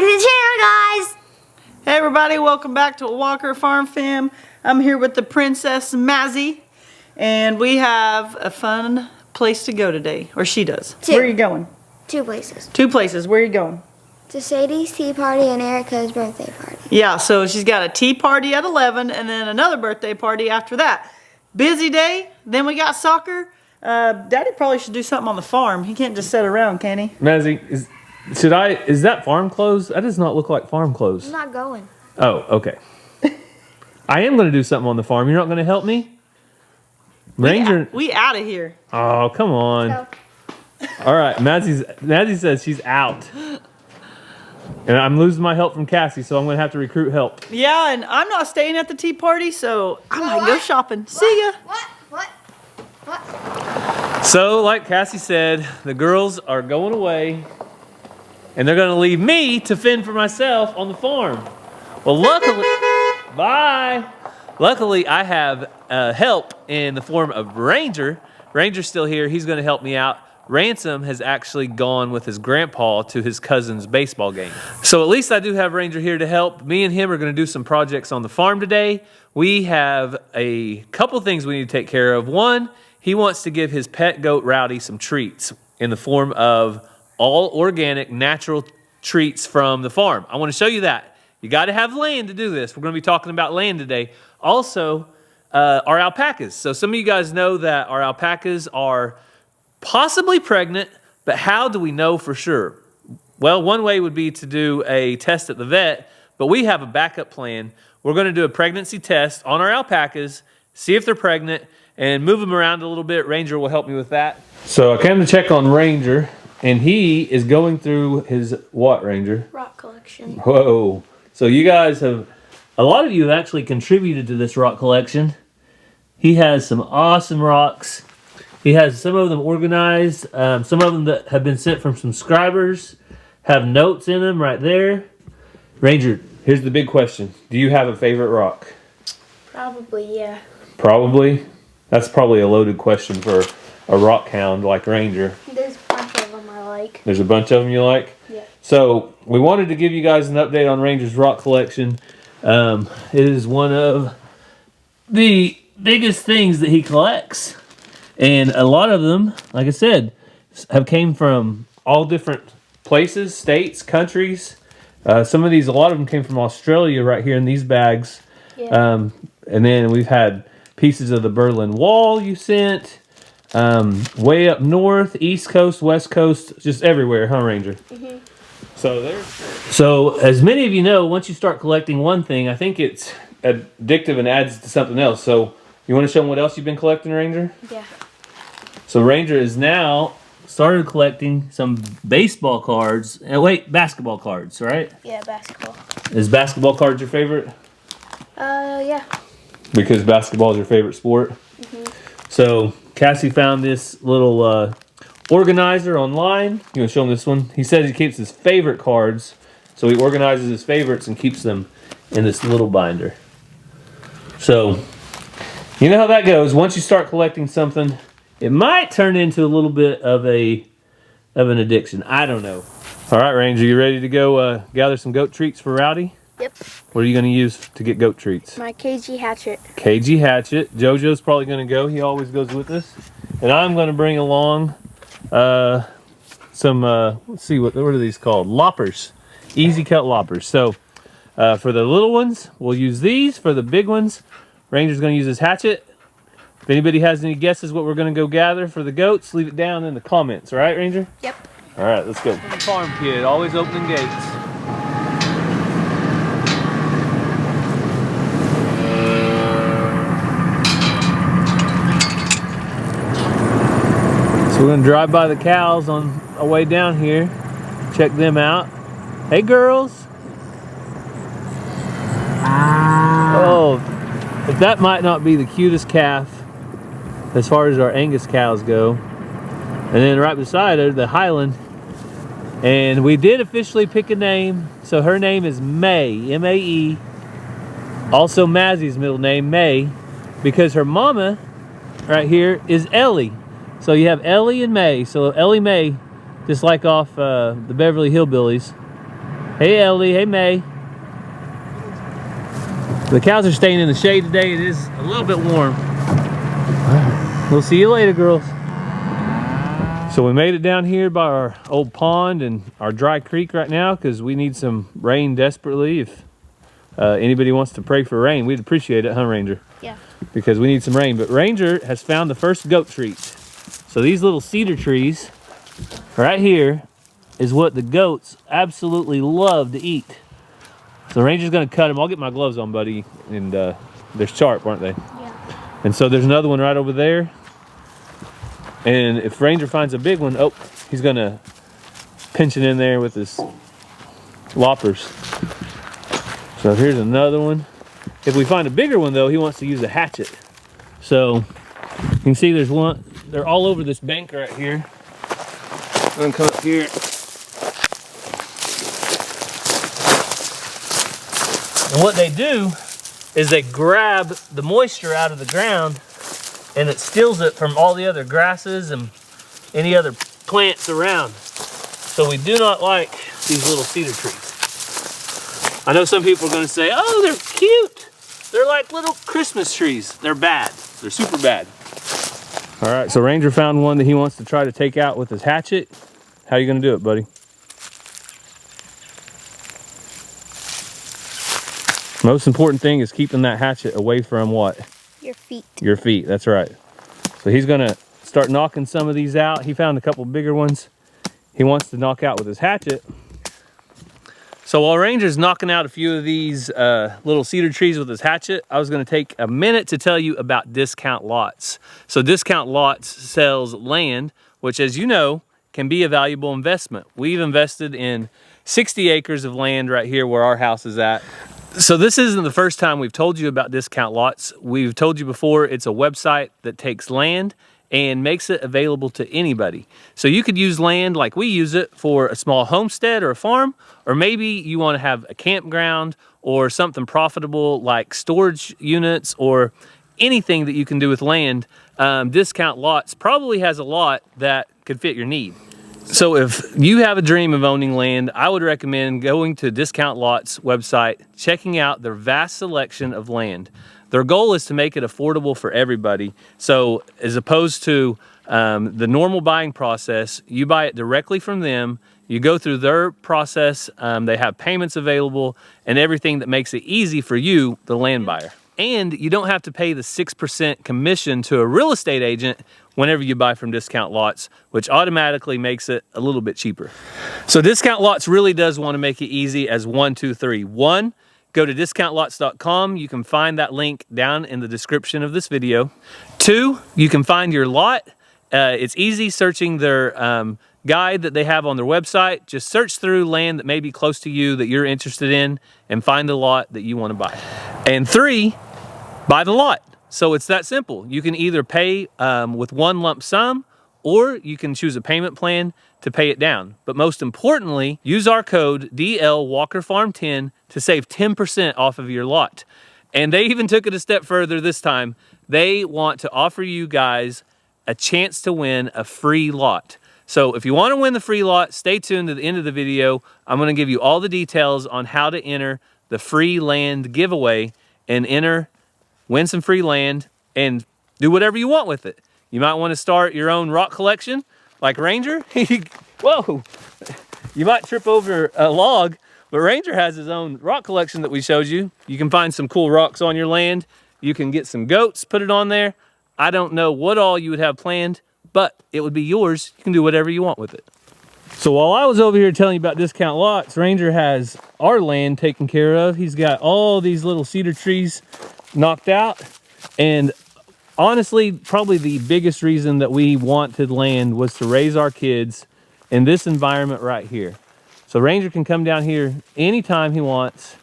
to the channel, guys. Hey everybody, welcome back to Walker Farm Fam. I'm here with the Princess Mazzy, and we have a fun place to go today, or she does. Two. Where are you going? Two places. Two places. Where are you going? To Sadie's tea party and Erica's birthday party. Yeah, so she's got a tea party at 11 and then another birthday party after that. Busy day. Then we got soccer. Daddy probably should do something on the farm. He can't just sit around, can he? Mazzy, is that farm clothes? That does not look like farm clothes. I'm not going. Oh, okay. I am going to do something on the farm. You're not going to help me? Ranger. We out of here. Oh, come on. So, All right, Mazzy says she's out. And I'm losing my help from Cassie, so I'm going to have to recruit help. Yeah, and I'm not staying at the tea party, so I might go shopping. See ya. What? So, like Cassie said, the girls are going away, and they're going to leave me to fend for myself on the farm. Well, luckily, bye. Luckily, I have help in the form of Ranger. Ranger's still here. He's going to help me out. Ransom has actually gone with his grandpa to his cousin's baseball game. So at least I do have Ranger here to help. Me and him are going to do some projects on the farm today. We have a couple things we need to take care of. One, he wants to give his pet goat Rowdy some treats in the form of all organic, natural treats from the farm. I want to show you that. You got to have land to do this. We're going to be talking about land today. Also, our alpacas. So some of you guys know that our alpacas are possibly pregnant, but how do we know for sure? Well, one way would be to do a test at the vet, but we have a backup plan. We're going to do a pregnancy test on our alpacas, see if they're pregnant, and move them around a little bit. Ranger will help me with that. So I came to check on Ranger, and he is going through his what, Ranger? rock collection. Whoa. So you guys have, a lot of you have actually contributed to this rock collection. He has some awesome rocks. He has some of them organized. Some of them that have been sent from subscribers have notes in them right there. Ranger, here's the big question. Do you have a favorite rock? Probably, yeah. Probably? That's probably a loaded question for a rock hound like Ranger. There's a bunch of them I like. There's a bunch of them you like? Yeah. So we wanted to give you guys an update on Ranger's rock collection. It is one of the biggest things that he collects. And a lot of them, like I said, have came from all different places, states, countries. Some of these, a lot of them came from Australia right here in these bags. Yeah. And then we've had pieces of the Berlin Wall you sent. Way up north, East Coast, West Coast, just everywhere, huh, Ranger? Mm-hmm. So as many of you know, once you start collecting one thing, I think it's addictive and adds to something else. So you want to show them what else you've been collecting, Ranger? Yeah. So Ranger is now started collecting some baseball cards. Basketball cards, right? Yeah, basketball. Is basketball cards your favorite? Yeah. Because basketball is your favorite sport? Mm-hmm. So Cassie found this little organizer online. You want to show him this one? He says he keeps his favorite cards. So he organizes his favorites and keeps them in this little binder. So you know how that goes. Once you start collecting something, it might turn into a little bit of an addiction. I don't know. All right, Ranger, you ready to go gather some goat treats for Rowdy? Yep. What are you going to use to get goat treats? My KG hatchet. KG hatchet. JoJo's probably going to go. He always goes with us. And I'm going to bring along some, let's see, what are these called? Loppers. Easy cut loppers. So for the little ones, we'll use these. For the big ones, Ranger's going to use his hatchet. If anybody has any guesses what we're going to go gather for the goats, leave it down in the comments. All right, Ranger? Yep. All right, let's go. Farm kid, always opening gates. So we're going to drive by the cows on our way down here. Check them out. Hey, girls. Oh, if that might not be the cutest calf as far as our Angus cows go. And then right beside her, the Highland. And we did officially pick a name. So her name is May, M-A-E. Also Mazzy's middle name, May, because her mama right here is Ellie. So you have Ellie and May. So Ellie Mae, just like off the Beverly Hillbillies. Hey, Ellie. Hey, May. The cows are staying in the shade today. It is a little bit warm. We'll see you later, girls. So we made it down here by our old pond and our dry creek right now because we need some rain desperately. If anybody wants to pray for rain, we'd appreciate it, huh, Ranger? Yeah. Because we need some rain. But Ranger has found the first goat treats. So these little cedar trees right here is what the goats absolutely love to eat. So Ranger's gonna cut them. I'll get my gloves on, buddy. And they're sharp, aren't they? Yeah. And so there's another one right over there. And if Ranger finds a big one, oh, he's gonna pinch it in there with his loppers. So here's another one. If we find a bigger one though, he wants to use a hatchet. So you can see there's one, they're all over this bank right here. I'm gonna come up here. And what they do is they grab the moisture out of the ground and it steals it from all the other grasses and any other plants around. So we do not like these little cedar trees. I know some people are gonna say, oh, they're cute. They're like little Christmas trees. They're bad. They're super bad. All right, so Ranger found one that he wants to try to take out with his hatchet. How are you gonna do it, buddy? Most important thing is keeping that hatchet away from what? Your feet. Your feet, that's right. So he's gonna start knocking some of these out. He found a couple bigger ones he wants to knock out with his hatchet. So while Ranger's knocking out a few of these little cedar trees with his hatchet, I was gonna take a minute to tell you about Discount Lots. So Discount Lots sells land, which as you know, can be a valuable investment. We've invested in 60 acres of land right here where our house is at. So this isn't the first time we've told you about Discount Lots. We've told you before, it's a website that takes land and makes it available to anybody. So you could use land like we use it for a small homestead or a farm, or maybe you want to have a campground or something profitable like storage units or anything that you can do with land. Discount Lots probably has a lot that could fit your need. So if you have a dream of owning land, I would recommend going to Discount Lots website, checking out their vast selection of land. Their goal is to make it affordable for everybody. So as opposed to the normal buying process, you buy it directly from them, you go through their process, they have payments available and everything that makes it easy for you, the land buyer. And you don't have to pay the 6% commission to a real estate agent whenever you buy from Discount Lots, which automatically makes it a little bit cheaper. So Discount Lots really does want to make it easy as 1, 2, 3. 1, go to discountlots.com. You can find that link down in the description of this video. 2, you can find your lot. It's easy searching their guide that they have on their website. Just search through land that may be close to you that you're interested in and find a lot that you want to buy. And 3, buy the lot. So it's that simple. You can either pay with one lump sum or you can choose a payment plan to pay it down. But most importantly, use our code DLWalkerFarm10 to save 10% off of your lot. And they even took it a step further this time. They want to offer you guys a chance to win a free lot. So if you want to win the free lot, stay tuned to the end of the video. I'm going to give you all the details on how to enter the free land giveaway and win some free land and do whatever you want with it. You might want to start your own rock collection like Ranger. Whoa, you might trip over a log, but Ranger has his own rock collection that we showed you. You can find some cool rocks on your land. You can get some goats, put it on there. I don't know what all you would have planned, but it would be yours. You can do whatever you want with it. So while I was over here telling you about Discount Lots, Ranger has our land taken care of. He's got all these little cedar trees knocked out. And honestly, probably the biggest reason that we wanted land was to raise our kids in this environment right here. So Ranger can come down here anytime he wants.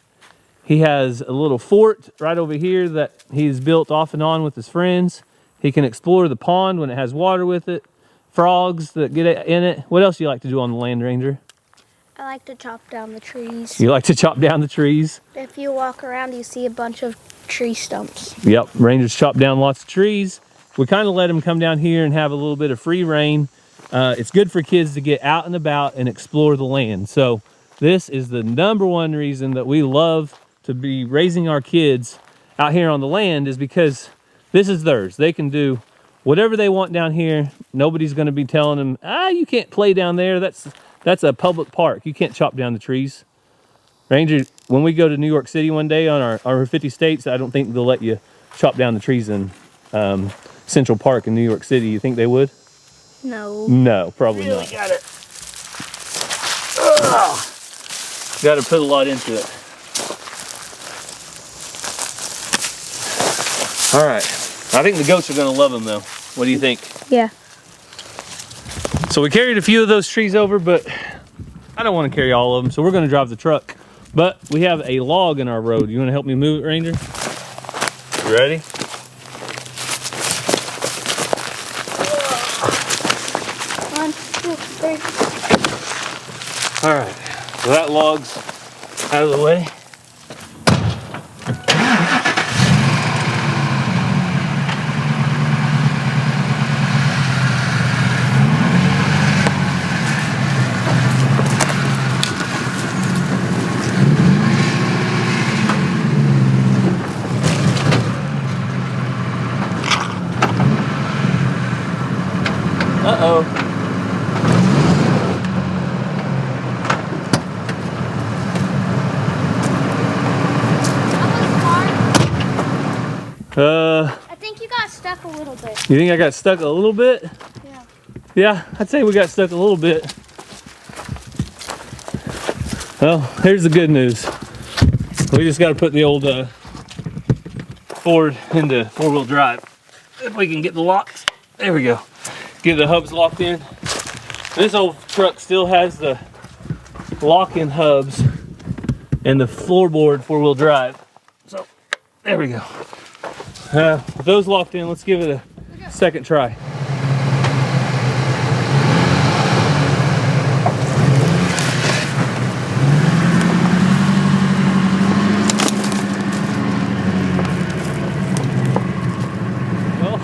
He has a little fort right over here that he's built off and on with his friends. He can explore the pond when it has water with it, frogs that get in it. What else do you like to do on the land, Ranger? I like to chop down the trees. You like to chop down the trees? If you walk around, you see a bunch of tree stumps. Yep, Ranger's chopped down lots of trees. We kind of let him come down here and have a little bit of free reign. It's good for kids to get out and about and explore the land. So This is the #1 reason that we love to be raising our kids out here on the land, is because this is theirs. They can do whatever they want down here. Nobody's going to be telling them, you can't play down there. That's a public park. You can't chop down the trees. Ranger, when we go to New York City one day on our 50 states, I don't think they'll let you chop down the trees in Central Park in New York City. You think they would? No. No, probably Really not. got it. Got to put a lot into it. All right. I think the goats are going to love them, though. What do you think? Yeah. So we carried a few of those trees over, but I don't want to carry all of them, so we're going to drive the truck. But we have a log in our road. You want to help me move it, Ranger? You ready? 1, 2, 3. All right. So that log's out of the way. Uh-oh. I think you got stuck a little bit. You think I got stuck a little bit? Yeah. Yeah, I'd say we got stuck a little bit. Well, here's the good news. We just got to put the old Ford into 4-wheel drive. If we can get the locks. There we go. Get the hubs locked in. This old truck still has the lock-in hubs and the floorboard 4-wheel drive. So, there we go. With those locked in, let's give it a second try. Well,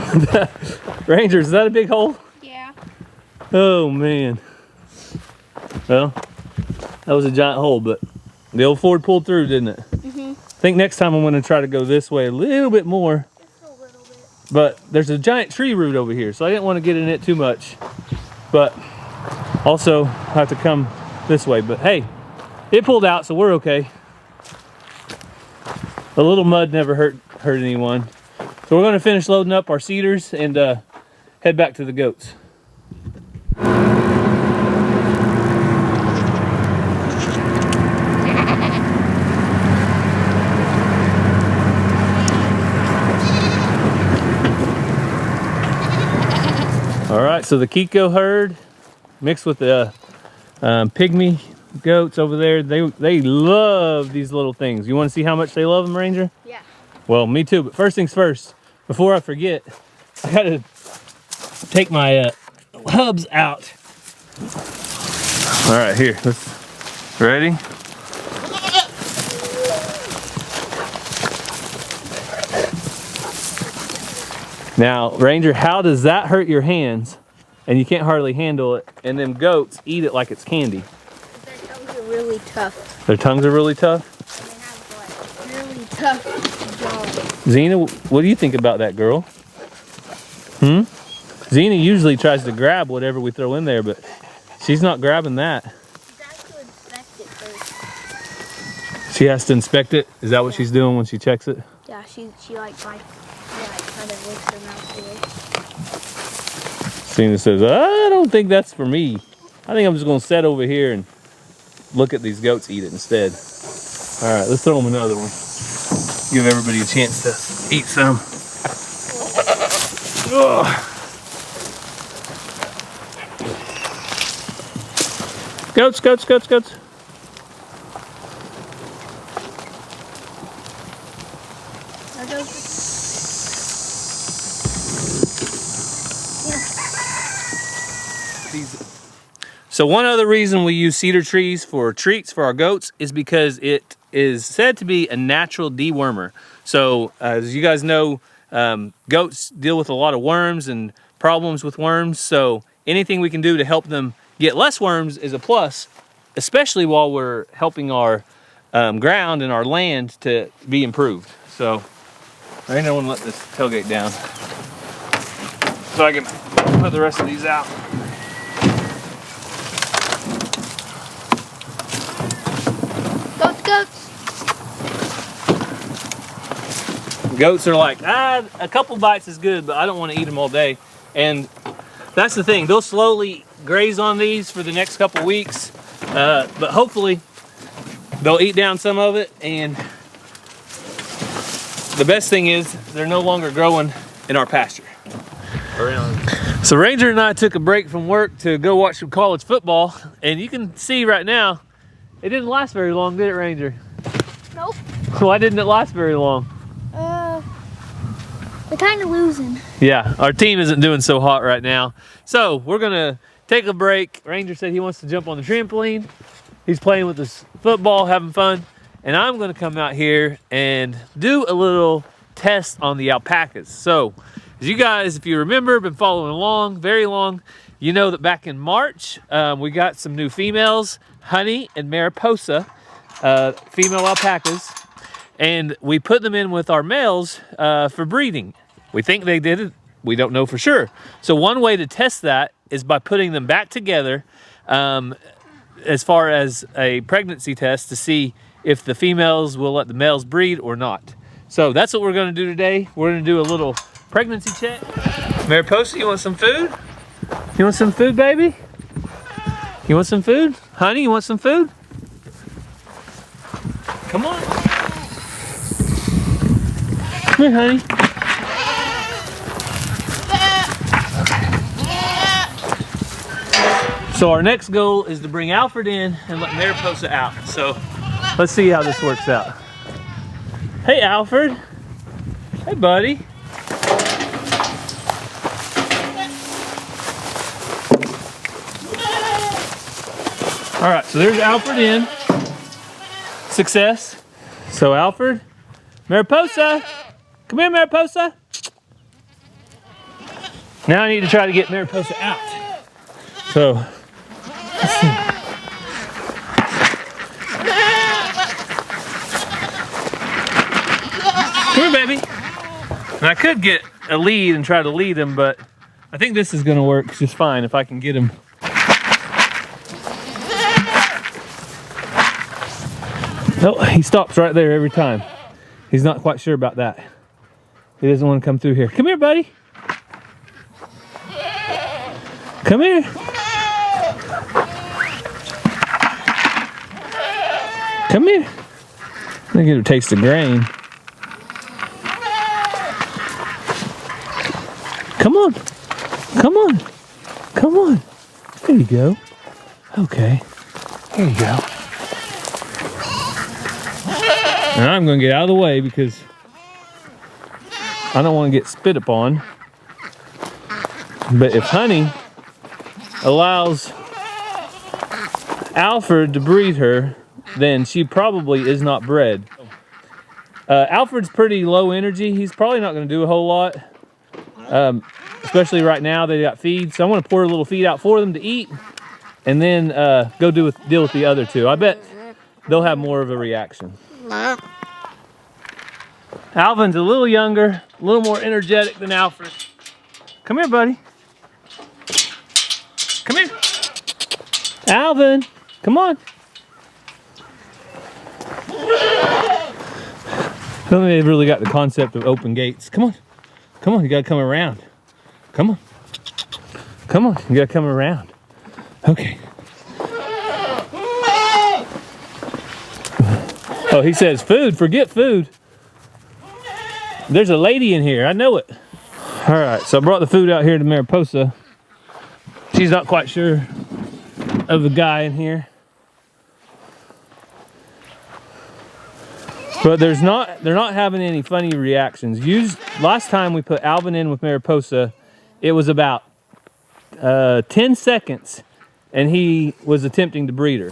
Ranger, is that a big hole? Yeah. Oh man. Well, that was a giant hole, but the old Ford pulled through, didn't it? Mm-hmm. I think next time I'm going to try to go this way a little bit more. Just a little bit. But there's a giant tree root over here, so I didn't want to get in it too much. But also, I have to come this way. But hey, it pulled out, so we're okay. A little mud never hurt anyone. So we're going to finish loading up our cedars and head back to the goats. All right, so the Kiko herd mixed with the pygmy goats over there, they love these little things. You want to see how much they love them, Ranger? Yeah. Well, me too, but first things first, before I forget, I gotta take my hubs out. All right, here, ready? Now, Ranger, how does that hurt your hands? And you can't hardly handle it, and them goats eat it like it's candy. Their tongues are really tough. Their tongues are really tough? And they have like really tough jaws. Zena, what do you think about that, girl? Zena usually tries to grab whatever we throw in there, but she's not grabbing that. You guys to inspect it first. She has to inspect it? Is that what she's doing when she checks it? Yeah, she like kind of licks her mouth away. Zena says, I don't think that's for me. I think I'm just going to sit over here and look at these goats eat it instead. All right, let's throw them another one. Give everybody a chance to eat some. Ugh. Goats, goats, goats, goats. Are those So one other reason we use cedar trees for treats for our goats is because it is said to be a natural dewormer. So as you guys know, goats deal with a lot of worms and problems with worms. So anything we can do to help them get less worms is a plus. especially while we're helping our ground and our land to be improved. So I don't want to let this tailgate down so I can put the rest of these out. Goats, goats. Goats are like, a couple bites is good, but I don't want to eat them all day. And that's the thing, they'll slowly graze on these for the next couple weeks, but hopefully they'll eat down some of it. And the best thing is they're no longer growing in our pasture. So Ranger and I took a break from work to go watch some college football, and you can see right now it didn't last very long, did it, Ranger? Nope. Why didn't it last very long? We're kind of losing. Yeah, our team isn't doing so hot right now. So we're gonna take a break. Ranger said he wants to jump on the trampoline. He's playing with his football, having fun. And I'm gonna come out here and do a little test on the alpacas. So, as you guys, if you remember, been following along very long, you know that back in March, we got some new females, Honey and Mariposa, female alpacas. And we put them in with our males for breeding. We think they did it. We don't know for sure. So one way to test that is by putting them back together as far as a pregnancy test to see if the females will let the males breed or not. So that's what we're gonna do today. We're gonna do a little pregnancy check. Mariposa, you want some food? You want some food, baby? You want some food? Honey, you want some food? Come on. Come here, honey. So our next goal is to bring Alfred in and let Mariposa out. So let's see how this works out. Hey, Alfred. Hey, buddy. All right, so there's Alfred in. Success. So Alfred, Mariposa. Come here, Mariposa. Now I need to try to get Mariposa out. So, let's see. Come here, baby. And I could get a lead and try to lead him, but I think this is gonna work just fine if I can get him. No, he stops right there every time. He's not quite sure about that. He doesn't want to come through here. Come here, buddy. Come here. Come here. Let me get a taste of grain. Come on. Come on. Come on. There you go. Okay. There you go. Now I'm going to get out of the way because I don't want to get spit upon. But if Honey allows Alfred to breed her, then she probably is not bred. Alfred's pretty low energy. He's probably not going to do a whole lot. Especially right now they got feed. So I want to pour a little feed out for them to eat and then go deal with the other two. I bet they'll have more of a reaction. Alvin's a little younger, a little more energetic than Alfred. Come here, buddy. Come here. Alvin, come on. I don't think they've really got the concept of open gates. Come on. Come on, you gotta come around. Come on. Come on, you gotta come around. Okay. Oh, he says food, forget food. There's a lady in here, I know it. All right, so I brought the food out here to Mariposa. She's not quite sure of the guy in here. But they're not having any funny reactions. Last time we put Alvin in with Mariposa, it was about 10 seconds and he was attempting to breed her.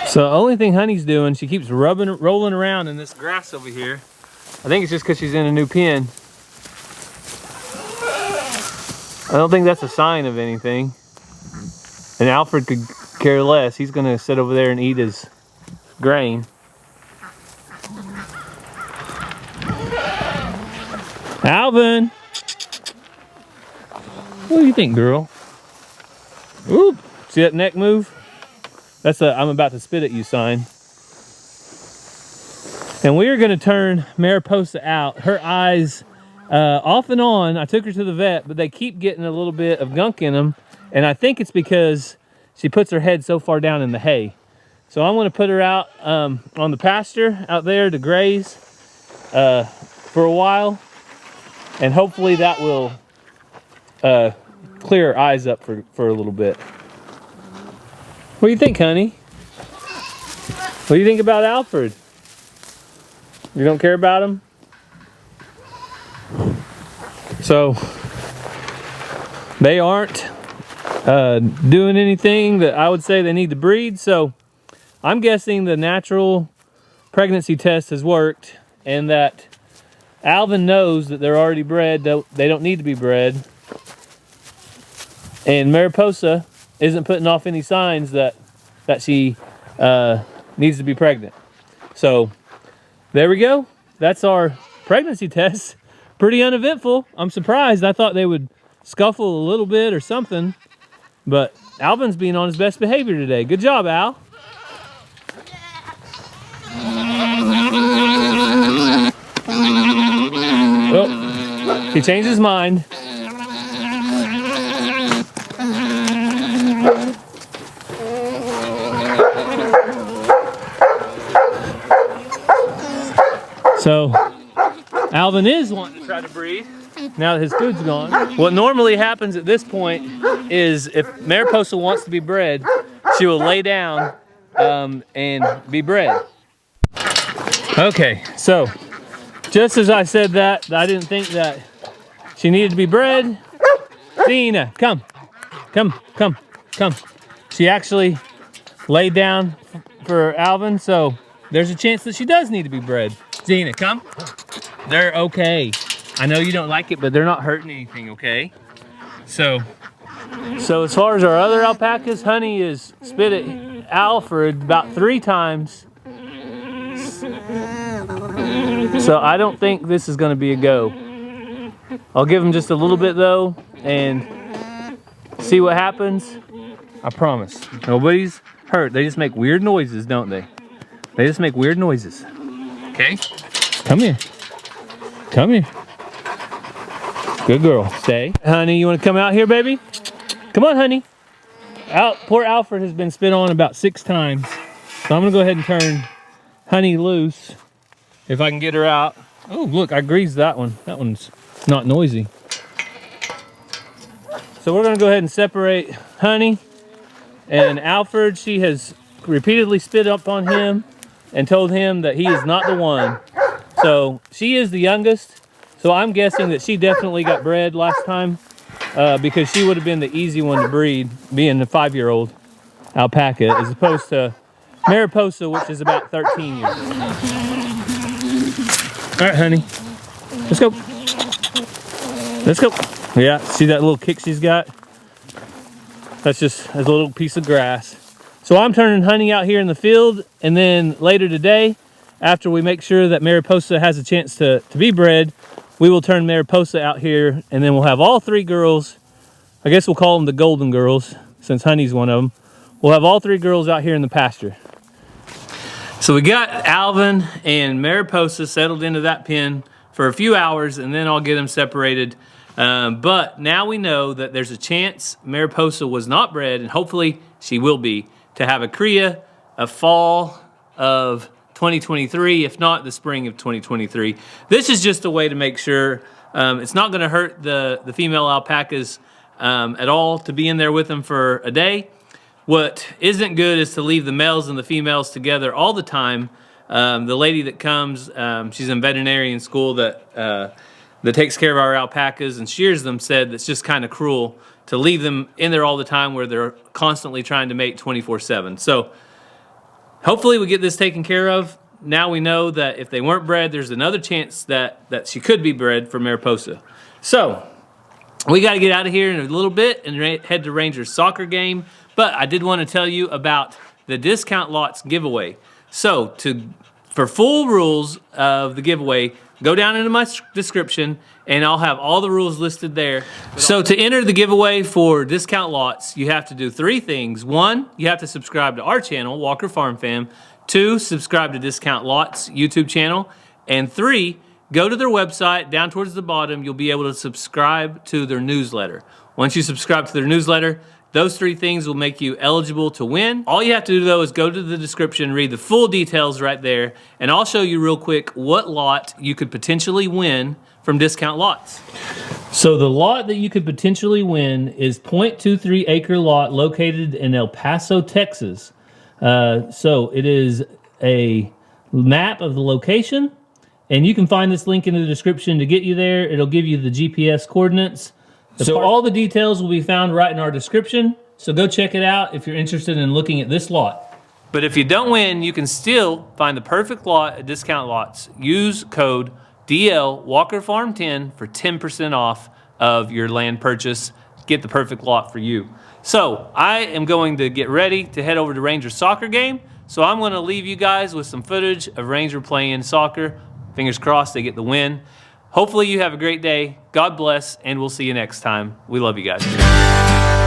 So the only thing Honey's doing, she keeps rolling around in this grass over here. I think it's just because she's in a new pen. I don't think that's a sign of anything. And Alfred could care less. He's gonna sit over there and eat his grain. Alvin! What do you think, girl? Oop! See that neck move? That's a I'm about to spit at you sign. And we are gonna turn Mariposa out. Her eyes, off and on, I took her to the vet, but they keep getting a little bit of gunk in them. And I think it's because she puts her head so far down in the hay. So I'm gonna put her out on the pasture out there to graze for a while. And hopefully that will clear her eyes up for a little bit. What do you think, honey? What do you think about Alfred? You don't care about him? So, they aren't doing anything that I would say they need to breed. So, I'm guessing the natural pregnancy test has worked and that Alvin knows that they're already bred. They don't need to be bred. And Mariposa isn't putting off any signs that she needs to be pregnant. So there we go. That's our pregnancy test. Pretty uneventful. I'm surprised. I thought they would scuffle a little bit or something. But Alvin's being on his best behavior today. Good job, Al. Oh, he changed his mind. So, Alvin is wanting to try to breed now that his food's gone. What normally happens at this point is if Mariposa wants to be bred, she will lay down and be bred. Okay, so just as I said that, I didn't think that she needed to be bred. Zena, come. She actually laid down for Alvin, so there's a chance that she does need to be bred. Zena, come. They're okay. I know you don't like it, but they're not hurting anything, okay? So as far as our other alpacas, Honey is spit at Alfred about 3 times. So I don't think this is gonna be a go. I'll give him just a little bit though and see what happens. I promise. Nobody's hurt. They just make weird noises, don't they? They just make weird noises. Okay? Come here. Come here. Good girl. Stay. Honey, you want to come out here, baby? Come on, honey. Poor Alfred has been spit on about 6 times. So I'm going to go ahead and turn Honey loose. If I can get her out. Oh, look, I greased that one. That one's not noisy. So we're going to go ahead and separate Honey and Alfred. She has repeatedly spit up on him and told him that he is not the one. So she is the youngest. So I'm guessing that she definitely got bred last time because she would have been the easy one to breed, being the 5-year-old alpaca, as opposed to Mariposa, which is about 13 years old. All right, honey, let's go. Let's go. Yeah, see that little kick she's got? That's just a little piece of grass. So I'm turning Honey out here in the field, and then later today, after we make sure that Mariposa has a chance to be bred, we will turn Mariposa out here, and then we'll have all 3 girls. I guess we'll call them the golden girls, since Honey's one of them. We'll have all 3 girls out here in the pasture. So we got Alvin and Mariposa settled into that pen for a few hours, and then I'll get them separated. But now we know that there's a chance Mariposa was not bred, and hopefully she will be, to have a cria of fall of 2023, if not the spring of 2023. This is just a way to make sure it's not going to hurt the female alpacas at all to be in there with them for a day. What isn't good is to leave the males and the females together all the time. The lady that comes, she's in veterinarian school that takes care of our alpacas and shears them, said that's just kind of cruel to leave them in there all the time where they're constantly trying to mate 24/7. So hopefully we get this taken care of. Now we know that if they weren't bred, there's another chance that she could be bred for Mariposa. So we got to get out of here in a little bit and head to Ranger's soccer game. But I did want to tell you about the discount lots giveaway. So for full rules of the giveaway, go down into my description and I'll have all the rules listed there. So to enter the giveaway for discount lots, you have to do 3 things. 1, you have to subscribe to our channel, Walker Farm Fam. 2, subscribe to Discount Lots YouTube channel. And 3, go to their website. Down towards the bottom, you'll be able to subscribe to their newsletter. Once you subscribe to their newsletter, those 3 things will make you eligible to win. All you have to do though is go to the description, read the full details right there, and I'll show you real quick what lot you could potentially win from Discount Lots. So the lot that you could potentially win is 0.23 acre lot located in El Paso, Texas. So it is a map of the location, and you can find this link in the description to get you there. It'll give you the GPS coordinates. So all the details will be found right in our description. So go check it out if you're interested in looking at this lot. But if you don't win, you can still find the perfect lot at Discount Lots. Use code DL Walker Farm 10 for 10% off of your land purchase. Get the perfect lot for you. So I am going to get ready to head over to Ranger's soccer game. So I'm going to leave you guys with some footage of Ranger playing soccer. Fingers crossed they get the win. Hopefully you have a great day. God bless, and we'll see you next time. We love you guys.